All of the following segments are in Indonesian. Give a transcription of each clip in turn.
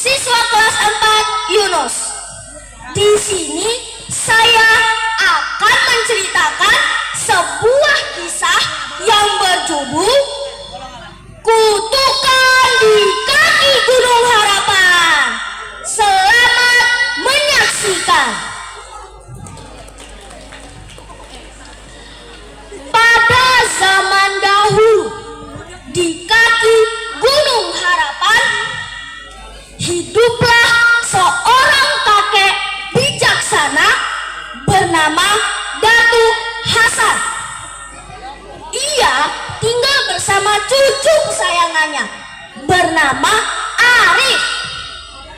siswa kelas 4 Yunus. Di sini saya akan menceritakan sebuah kisah yang berjudul Kutukan di Kaki Gunung Harapan. Selamat menyaksikan. Pada zaman dahulu, di kaki Gunung Harapan, hiduplah seorang kakek bijaksana bernama Datuk Hasan. Ia tinggal bersama cucu kesayangannya bernama Arif.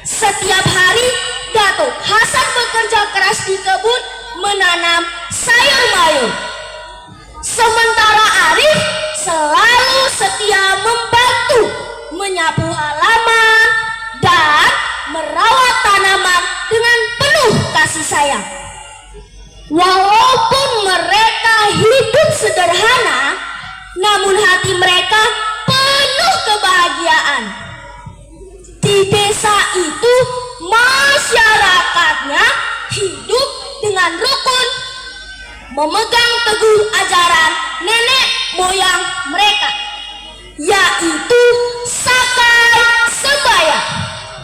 Setiap hari Datuk Hasan bekerja keras di kebun menanam sayur mayur. Sementara Arif selalu setia membantu menyapu halaman dan merawat tanaman dengan penuh kasih sayang. Walaupun mereka hidup sederhana, namun hati mereka penuh kebahagiaan. Di desa itu, masyarakatnya hidup dengan rukun, memegang teguh ajaran nenek moyang mereka, yaitu sakai sebaya,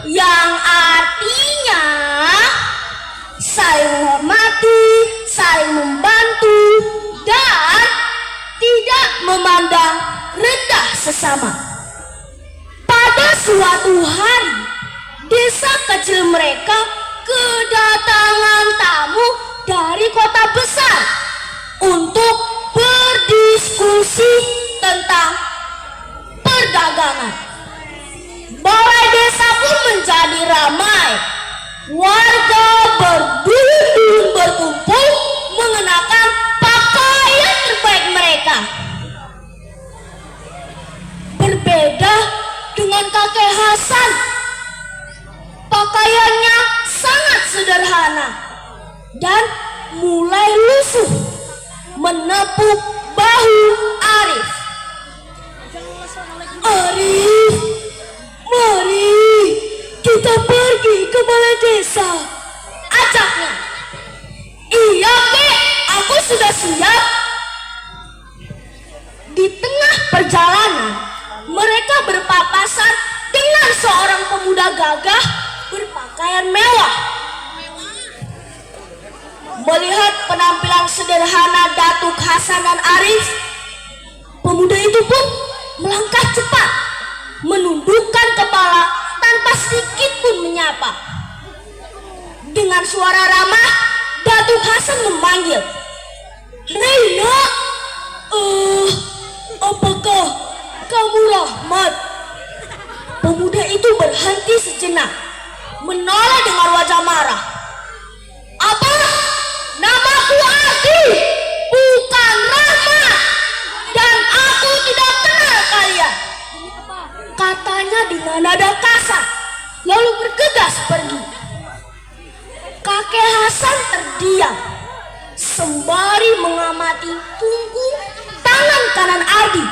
yang artinya saling menghormati, saling membantu, dan tidak memandang rendah sesama. Pada suatu hari, desa kecil mereka kedatangan tamu dari kota besar untuk berdiskusi tentang perdagangan. Balai desa pun menjadi ramai. Warga berduyun-duyun berkumpul mengenakan pakaian terbaik mereka. Berbeda dengan kakek Hasan, pakaiannya sangat sederhana dan mulai lusuh menepuk bahu Arif. Arif, mari kita pergi ke balai desa, ajaknya. Iya kek, aku sudah siap. Di tengah perjalanan, mereka berpapasan dengan seorang pemuda gagah berpakaian mewah. Melihat penampilan sederhana Datuk Hasan dan Arif, pemuda itu pun melangkah cepat, menundukkan kepala tanpa sedikit pun menyapa. Dengan suara ramah, Datuk Hasan memanggil, "Reina, apakah kamu Rahmat?" Pemuda itu berhenti sejenak, menoleh dengan wajah marah. "Apa? Namaku Adi, bukan Rahmat, dan aku tidak kenal kalian," katanya dengan nada kasar, lalu bergegas pergi. Kakek Hasan terdiam sembari mengamati punggung tangan kanan Adi.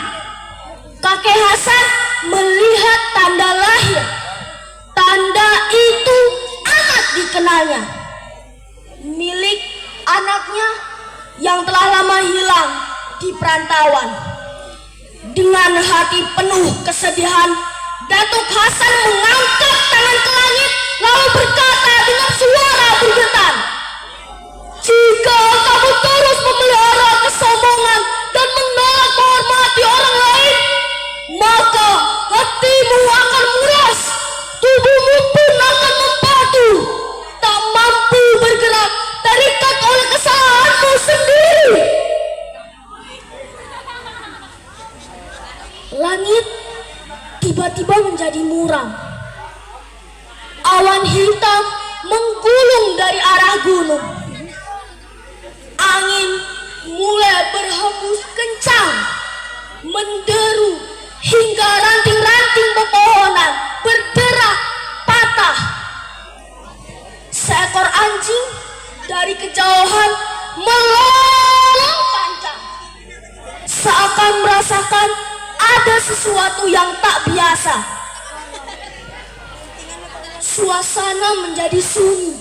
Kakek Hasan melihat tanda lahir. Tanda itu amat dikenalnya, milik anaknya yang telah lama hilang di perantauan. Dengan hati penuh kesedihan, Datuk Hasan mengangkat tangan ke langit lalu berkata dengan suara bergetar, "Jika kamu terus memelihara kesombongan dan menolak menghormati orang lain, maka hatimu akan muras, tubuhmu pun akan membatu, tak mampu bergerak, terikat oleh kesalahanmu sendiri." Langit tiba-tiba menjadi muram. Awan hitam menggulung dari arah gunung. Angin mulai berhembus kencang, menderu hingga ranting-ranting pepohonan berderak patah. Seekor anjing dari kejauhan melolong kencang, seakan merasakan ada sesuatu yang tak biasa. Suasana menjadi sunyi.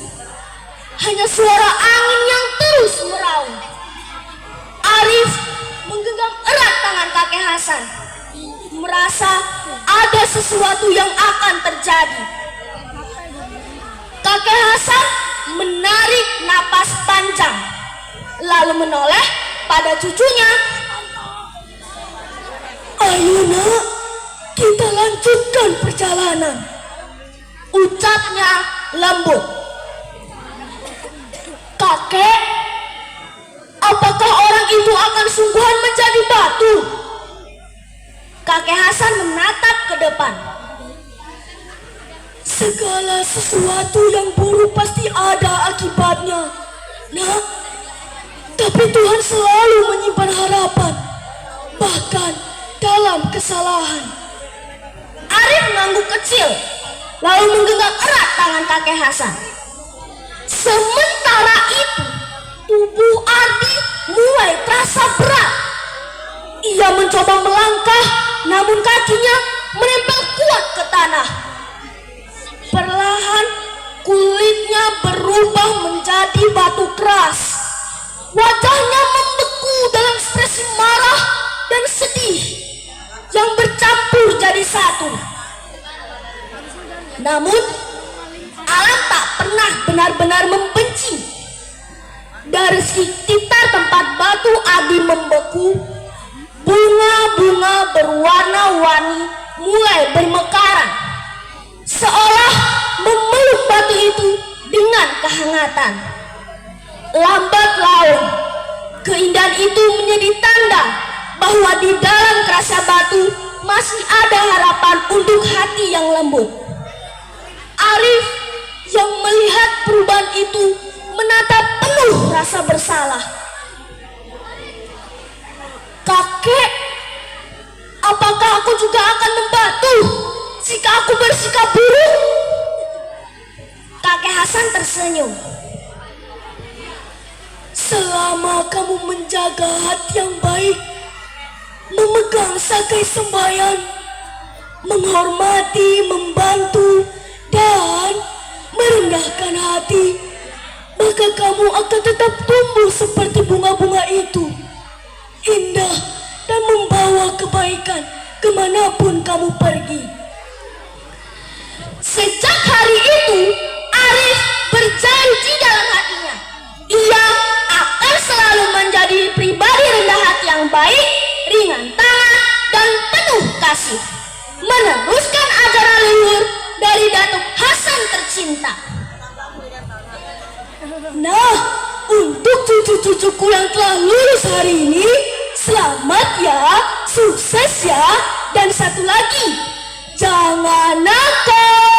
Hanya suara angin yang terus meraung. Arif menggenggam erat tangan kakek Hasan, merasa ada sesuatu yang akan terjadi. Kakek Hasan menarik napas panjang, lalu menoleh pada cucunya. "Ayo nak, kita lanjutkan perjalanan," ucapnya lembut. "Kakek, apakah orang itu akan sungguhan menjadi batu?" Kakek Hasan menatap ke depan. "Segala sesuatu yang buruk pasti ada akibatnya, nak. Tapi Tuhan selalu menyimpan harapan, bahkan dalam kesalahan." Arif mengangguk kecil, lalu menggenggam erat tangan kakek Hasan. Sementara itu, tubuh Ardi mulai terasa berat. Ia mencoba melangkah, namun kakinya menempel kuat ke tanah. Perlahan kulitnya berubah menjadi batu keras. Wajahnya membeku dalam ekspresi marah dan sedih yang bercampur jadi satu. Namun alam tak pernah benar-benar membenci. Dari sekitar tempat batu Adi membeku, bunga-bunga berwarna-warni mulai bermekaran, seolah memeluk batu itu dengan kehangatan. Lambat laun, keindahan itu menjadi tanda bahwa di dalam kerasa batu masih ada harapan untuk hati yang lembut. Arif yang melihat perubahan itu menatap penuh rasa bersalah. "Kakek, apakah aku juga akan membatu jika aku bersikap buruk?" Kakek Hasan tersenyum. "Selama kamu menjaga hati yang baik, memegang sakai sembahyang, menghormati, membantu, dan merendahkan hati, maka kamu akan tetap tumbuh seperti bunga-bunga itu, indah dan membawa kebaikan kemanapun kamu pergi." Sejak hari itu, Arif berjanji dalam hatinya, ia akan selalu menjadi pribadi rendah hati yang baik, ringan tangan, dan penuh kasih, meneruskan ajaran leluhur dari Datuk Hasan tercinta. Nah, untuk cucu-cucuku yang telah lulus hari ini, selamat ya, sukses ya, dan satu lagi, jangan nakal.